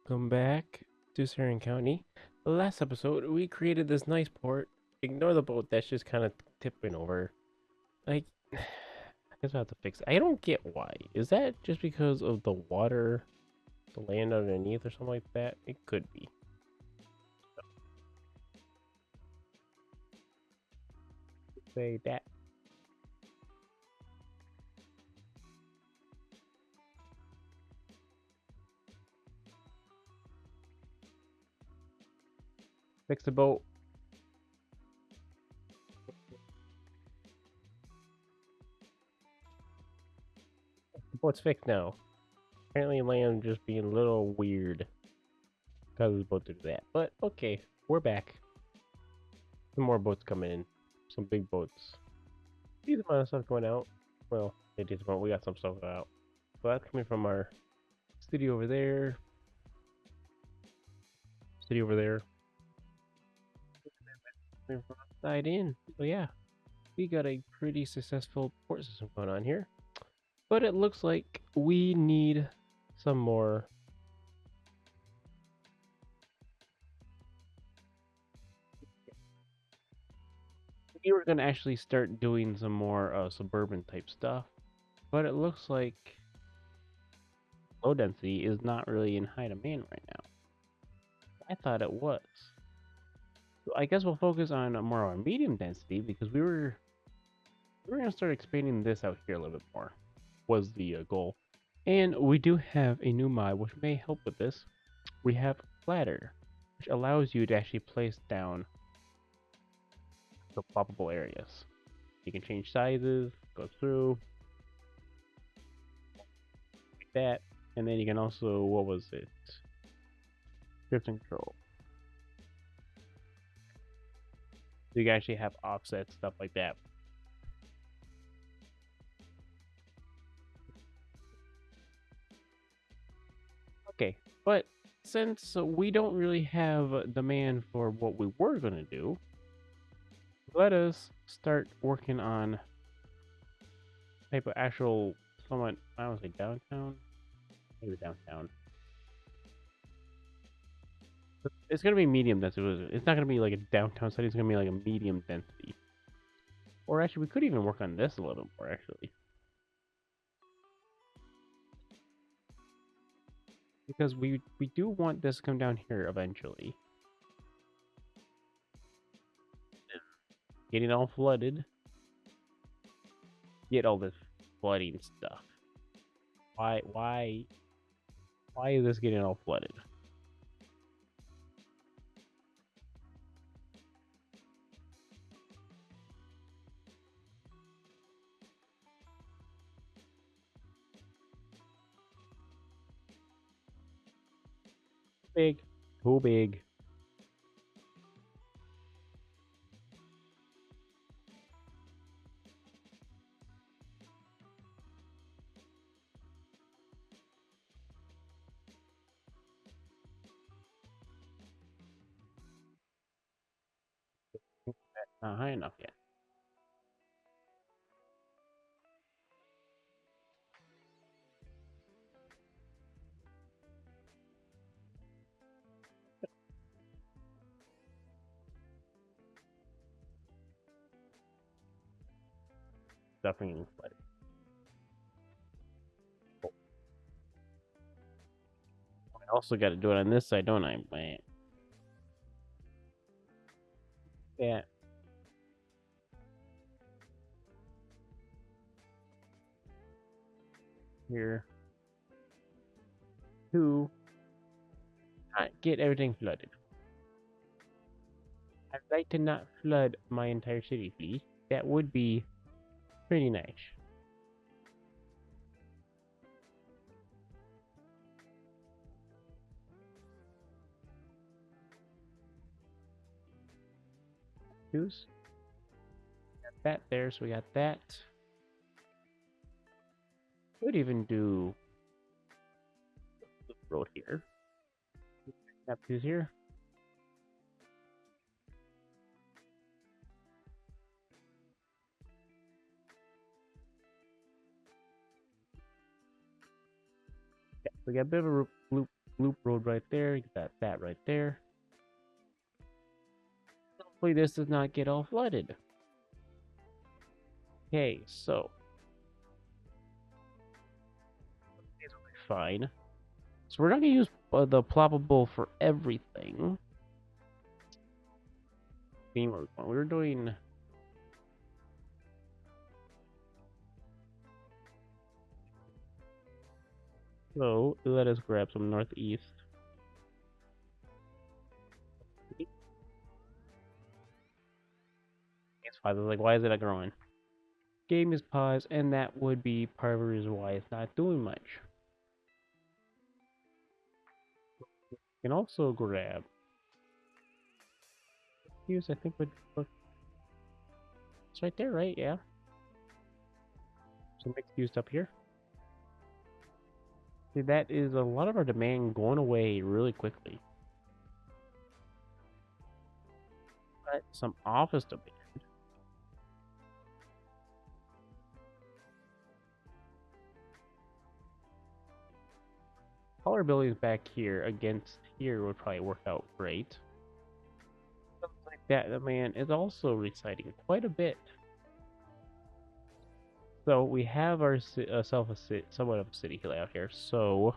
Welcome back to Sarin County. Last episode, we created this nice port. Ignore the boat that's just kind of tipping over. Like, I guess I have to fix it. I don't get why. Is that just because of the water, the land underneath, or something like that? It could be. Say that. Fix the boat. The boat's fixed now. Apparently, land just being a little weird because the boat did that. But okay, we're back. Some more boats coming in. Some big boats. Decent amount of stuff going out. Well, a decent amount. We got some stuff out. So that's coming from our city over there. City over there. Coming from outside in. So yeah, we got a pretty successful port system going on here. But it looks like we need some more. We were gonna actually start doing some more suburban type stuff, but it looks like low density is not really in high demand right now. I thought it was. So I guess we'll focus on more on medium density because we're gonna start expanding this out here a little bit more. Was the goal, and we do have a new mod which may help with this. We have Ladder, which allows you to actually place down the ploppable areas. You can change sizes, go through like that, and then you can also what was it? Drift and control. So you can actually have offset stuff like that. Okay, but since we don't really have demand for what we were gonna do, let us start working on type of actual somewhat I don't say downtown, maybe downtown. It's gonna be medium density. It's not gonna be like a downtown city. It's gonna be like a medium density. Or actually, we could even work on this a little more actually, because we do want this to come down here eventually. Getting all flooded. Get all this flooding stuff. Why is this getting all flooded? Big, too big. Not high enough yet. Definitely flooded. I also got to do it on this side, don't I? Man. Yeah. Here. To not get everything flooded. I'd like to not flood my entire city, please. That would be pretty nice. Juice. Got that there, so we got that. Could even do the road here. Got these here. Yeah, we got a bit of a loop Loop road right there. You got that right there. Hopefully this does not get all flooded. Okay, so these will be fine. So we're not gonna use the ploppable for everything. We're doing. So let us grab some northeast. It's fine. Like, why is it not growing? Game is paused, and that would be part of the reason why it's not doing much. You can also grab. Use, I think, would look. It's right there, right? Yeah. So mixed use up here. See, that is a lot of our demand going away really quickly. But some office demand. Color buildings back here against here would probably work out great. Something like that, the man is also reciting quite a bit. So we have our somewhat of a city layout here. So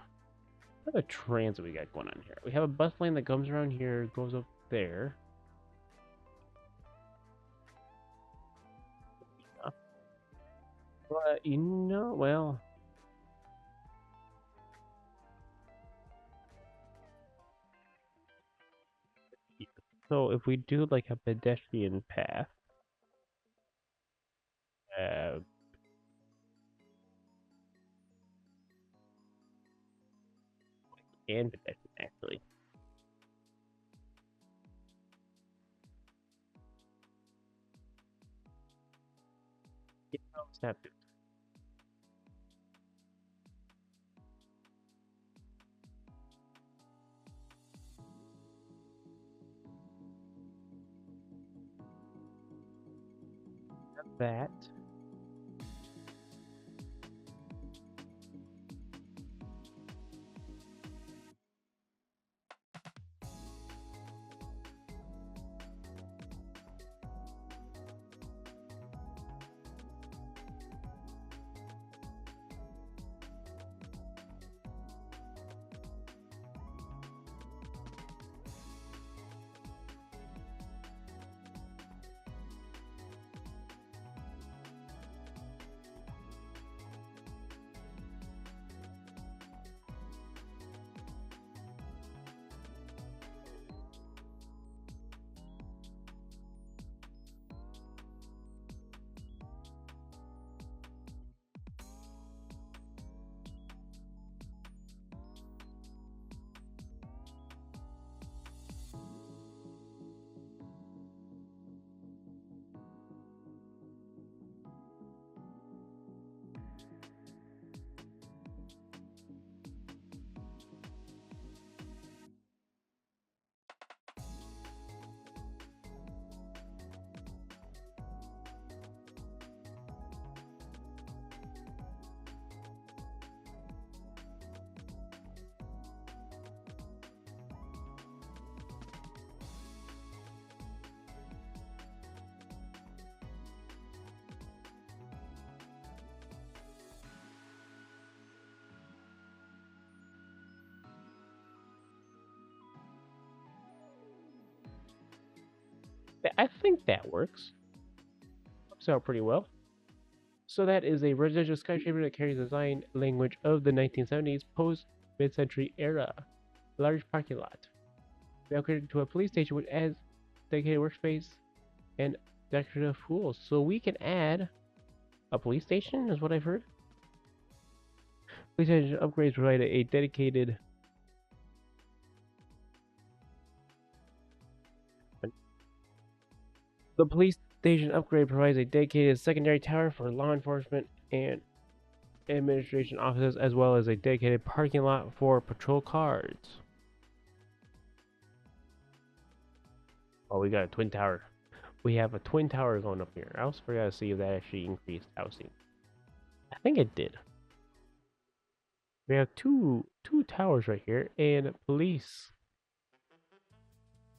what kind of transit we got going on here? We have a bus lane that comes around here, goes up there. But you know, well, so if we do like a pedestrian path, uh, and pedestrian actually, yeah, let's have to have that. I think that works. Works out pretty well. So that is a residential skyscraper that carries the design language of the 1970s post mid-century era. Large parking lot. We upgraded to a police station which adds dedicated workspace and decorative tools. So we can add a police station, is what I've heard. Police station upgrades provide a dedicated. The police station upgrade provides a dedicated secondary tower for law enforcement and administration offices, as well as a dedicated parking lot for patrol cars. Oh, we got a twin tower. We have a twin tower going up here. I also forgot to see if that actually increased housing. I think it did. We have two towers right here, and police,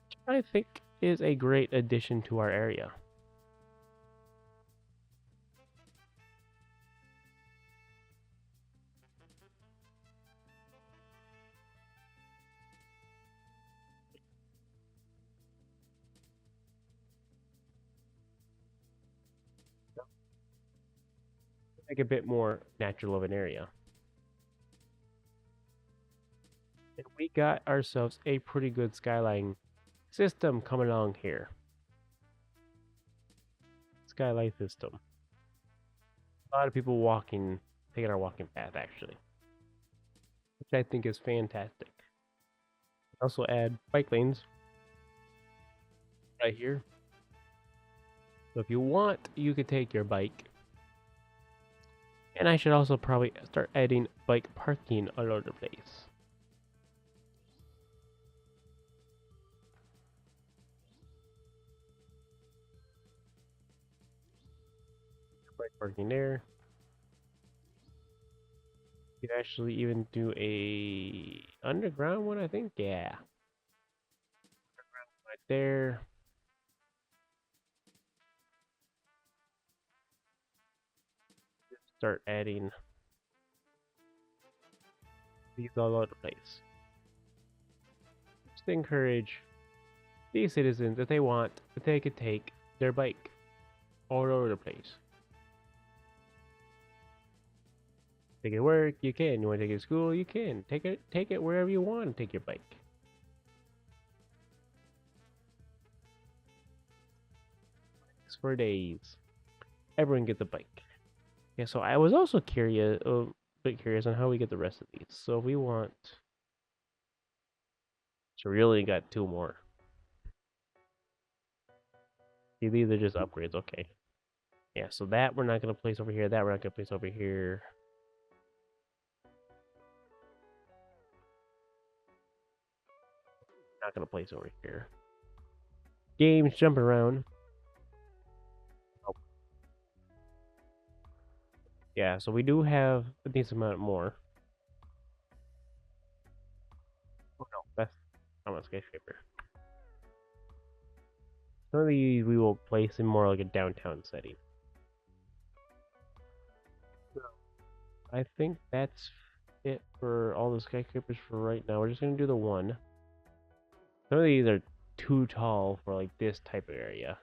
which I think is a great addition to our area. Make a bit more natural of an area. And we got ourselves a pretty good skyline system coming along here. Skyline system. A lot of people walking, taking our walking path actually, which I think is fantastic. Also add bike lanes right here. So if you want, you could take your bike. And I should also probably start adding bike parking all over the place. Bike parking there. You could actually even do a underground one, I think. Yeah, right there. Start adding these all over the place. Just encourage these citizens, if they want, if they could take their bike all over the place. Take it to work, you can. You want to take it to school, you can. Take it wherever you want to take your bike. It's for days. Everyone gets a bike. Yeah, so I was also curious, a bit curious on how we get the rest of these. So if we want, so we really got two more. See, these are just upgrades. Okay. Yeah, so that we're not gonna place over here. That we're not gonna place over here. Not gonna place over here. Games jumping around. Oh, yeah, so we do have a decent amount more. Oh no, that's not a skyscraper. Some of these we will place in more like a downtown setting. I think that's it for all the skyscrapers for right now. We're just gonna do the one. Some of these are too tall for like this type of area.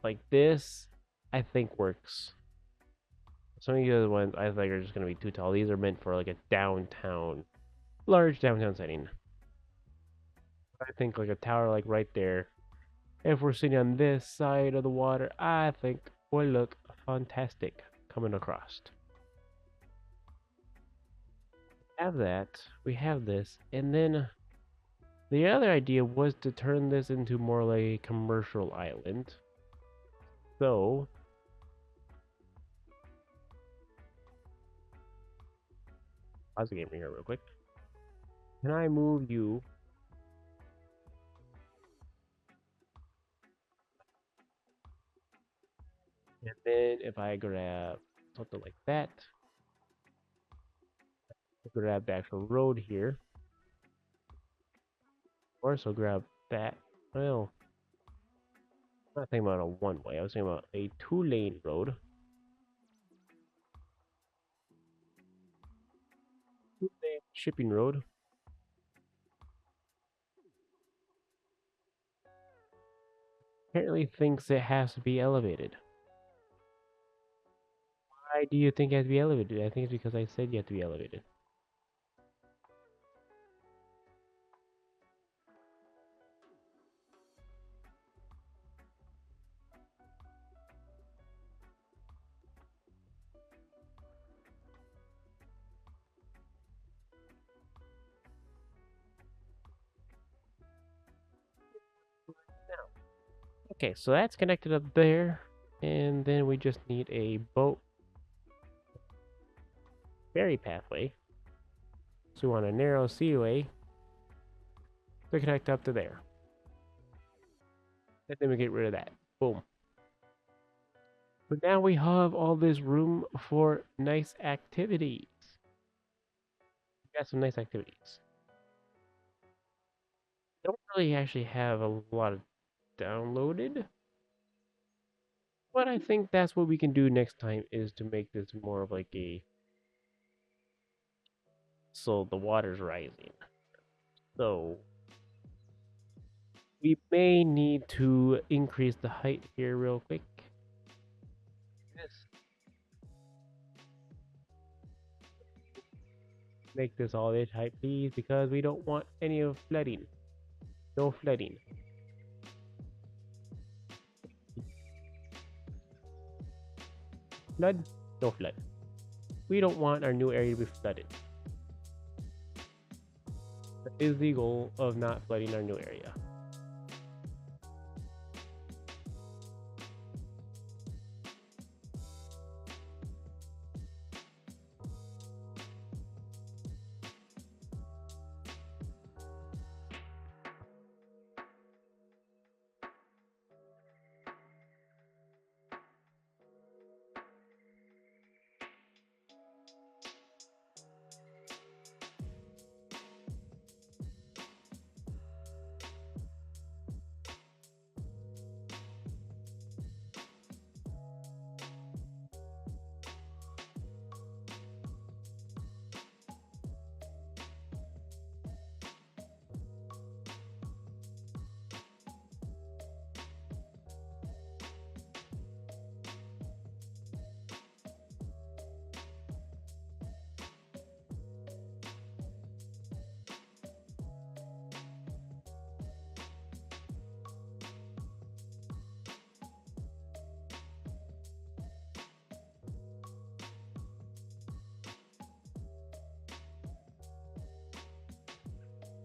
Like this, I think works. Some of the other ones I think are just gonna be too tall. These are meant for like a downtown, large downtown setting. I think like a tower like right there. If we're sitting on this side of the water, I think will look fantastic coming across. Have that. We have this, and then the other idea was to turn this into more like a commercial island. So, pause the game here real quick. Can I move you? And then if I grab something like that, grab the actual road here. Also grab that. Well, I'm not thinking about a one way. I was thinking about a two-lane road. Two-lane shipping road. Apparently thinks it has to be elevated. Why do you think it has to be elevated? I think it's because I said you have to be elevated. Okay, so that's connected up there. And then we just need a boat ferry pathway. So we want a narrow seaway to connect up to there. And then we get rid of that. Boom. But now we have all this room for nice activities. Got some nice activities. Don't really actually have a lot of downloaded, but I think that's what we can do next time is to make this more of like a so the water's rising. So we may need to increase the height here real quick. Yes. Make this all this height, please, because we don't want any of flooding. No flooding. Flood? No flood. We don't want our new area to be flooded. That is the goal of not flooding our new area.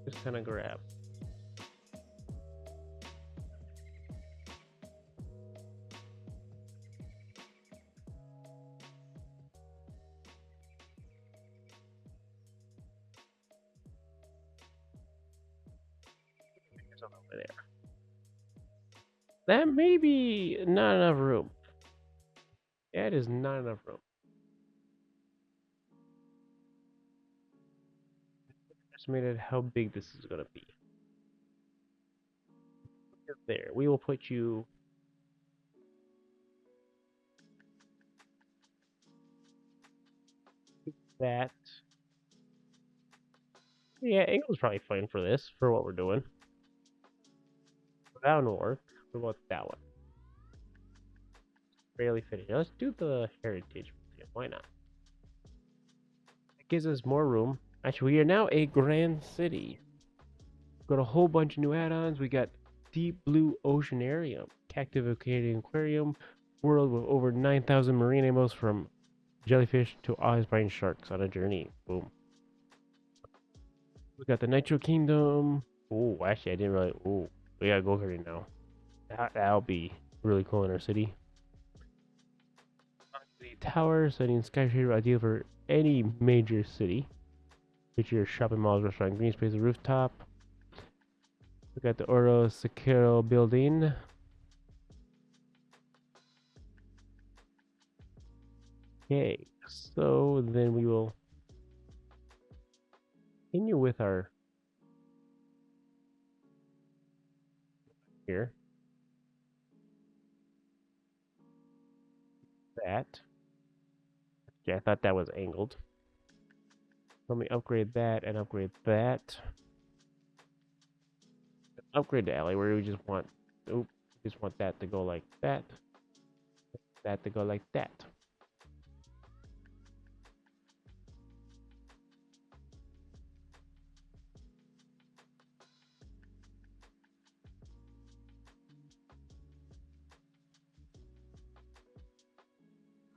Just kind of grab. Over there. That may be not enough room. That is not enough room. Estimated how big this is going to be. There, we will put you that. Yeah, angle's probably fine for this, for what we're doing. That one will work. What about that one? Barely finished. Let's do the heritage museum. Why not? It gives us more room. Actually, we are now a grand city. Got a whole bunch of new add-ons. We got deep blue oceanarium, captivating aquarium, world with over 9,000 marine animals from jellyfish to awe-inspiring sharks on a journey. Boom. We got the Nitro Kingdom. Oh, actually, I didn't really. Oh, we gotta go here now. That'll be really cool in our city. The tower, setting skyscraper ideal for any major city. Feature shopping malls, restaurant, green space, rooftop. We got the Oro Securo building. Okay, so then we will continue with our here. That. Yeah, I thought that was angled. Let me upgrade that and upgrade that. Upgrade the alley where we just want that to go like that. That to go like that.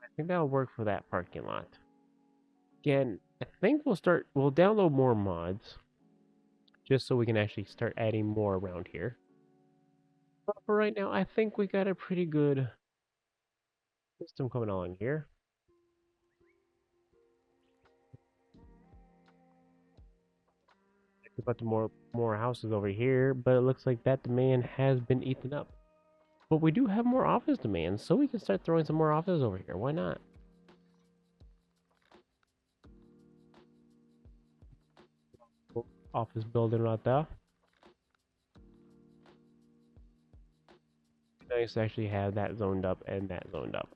I think that'll work for that parking lot. Again, I think we'll download more mods just so we can actually start adding more around here. But for right now, I think we got a pretty good system coming along here. About the more houses over here, but it looks like that demand has been eaten up. But we do have more office demands, so we can start throwing some more offices over here. Why not? office building right there. Nice to actually have that zoned up and that zoned up.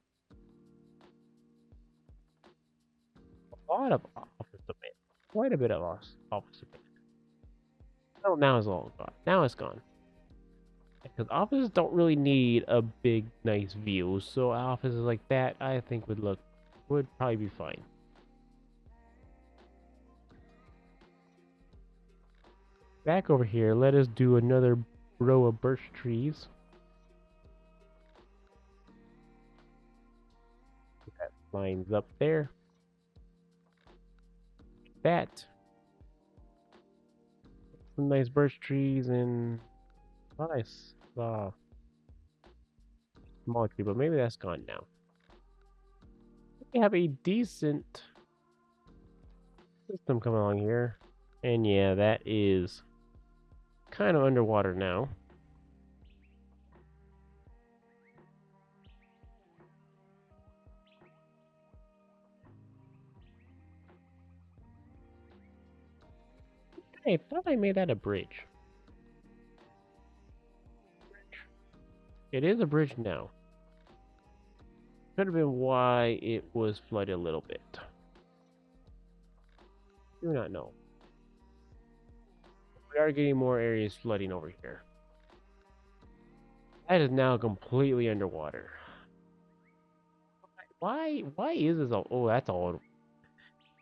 A lot of office space. Quite a bit of office space. Oh, now it's all gone. Now it's gone. Because offices don't really need a big, nice view. So offices like that, I think would probably be fine. Back over here, let us do another row of birch trees. That lines up there. That. Some nice birch trees and nice small tree, but maybe that's gone now. We have a decent system coming along here. And yeah, that is kind of underwater now. I thought I made that a bridge. It is a bridge now. Could have been why it was flooded a little bit. Do not know. We are getting more areas flooding over here. That is now completely underwater. Why is this all? Oh, that's all.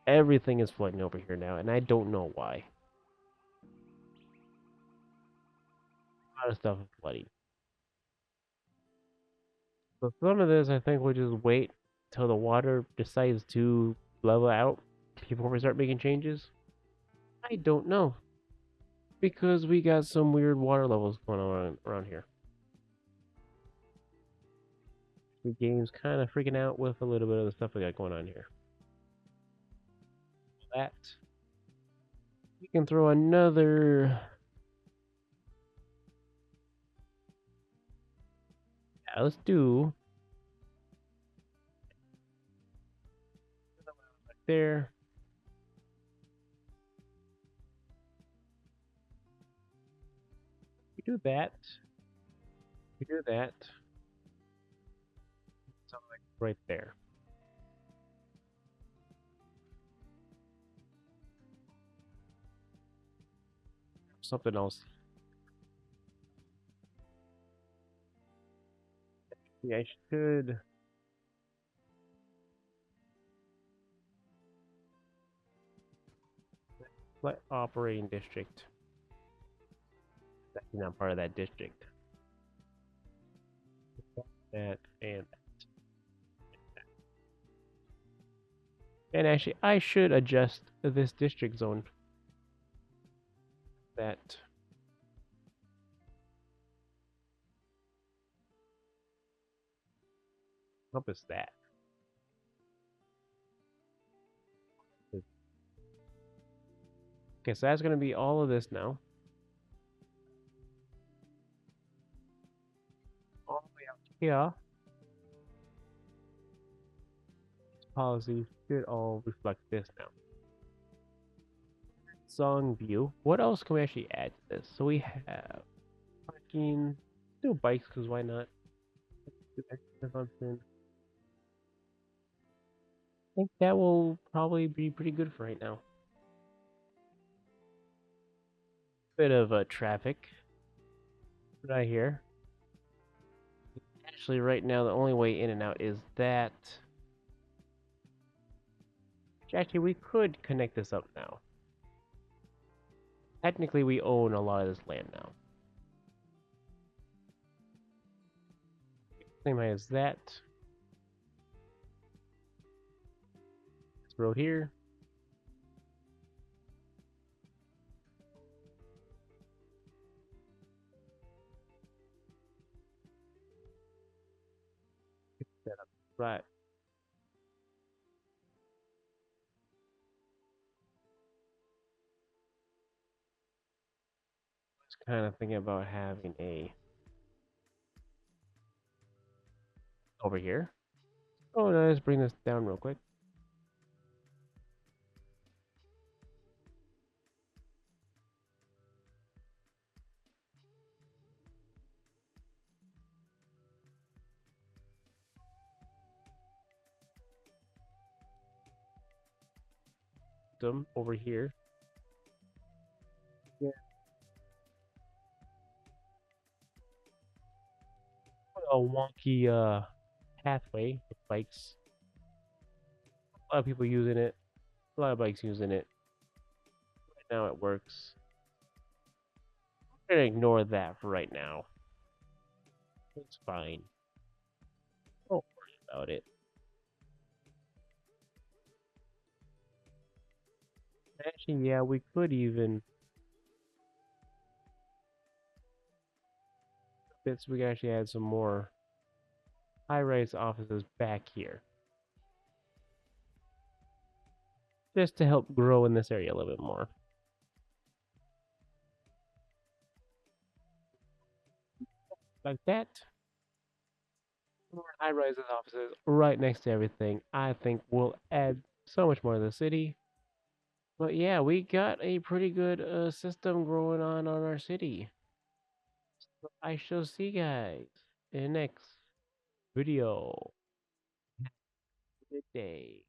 Everything is flooding over here now, and I don't know why. A lot of stuff is flooding. So some of this, I think we'll just wait till the water decides to level out before we start making changes. I don't know. Because we got some weird water levels going on around here. The game's kind of freaking out with a little bit of the stuff we got going on here. That. We can throw another... Yeah, let's do... Right there. We do that. We do that. Something like right there. Something else. Yeah, I should... Select operating district. That's not part of that district. That and that. And actually, I should adjust this district zone. That. Encompass that. Okay, so that's going to be all of this now. All the way out here. These policies should all reflect this now. Song view. What else can we actually add to this? So we have parking. Do bikes, because why not? Consumption. I think that will probably be pretty good for right now. Bit of traffic right here. Actually, right now, the only way in and out is that. Actually, we could connect this up now. Technically, we own a lot of this land now. Same height as that. This road here. Set up right. Just kind of thinking about having a over here. Oh, no, let's bring this down real quick. system over here. Yeah. A wonky pathway with bikes. A lot of people using it. A lot of bikes using it. Right now it works. I'm gonna ignore that for right now. It's fine. Don't worry about it. Actually, yeah, we could even bits. We could actually add some more high-rise offices back here, just to help grow in this area a little bit more. Like that. More high-rise offices right next to everything. I think will add so much more to the city. But yeah, we got a pretty good system growing on our city. So I shall see you guys in the next video. Good day.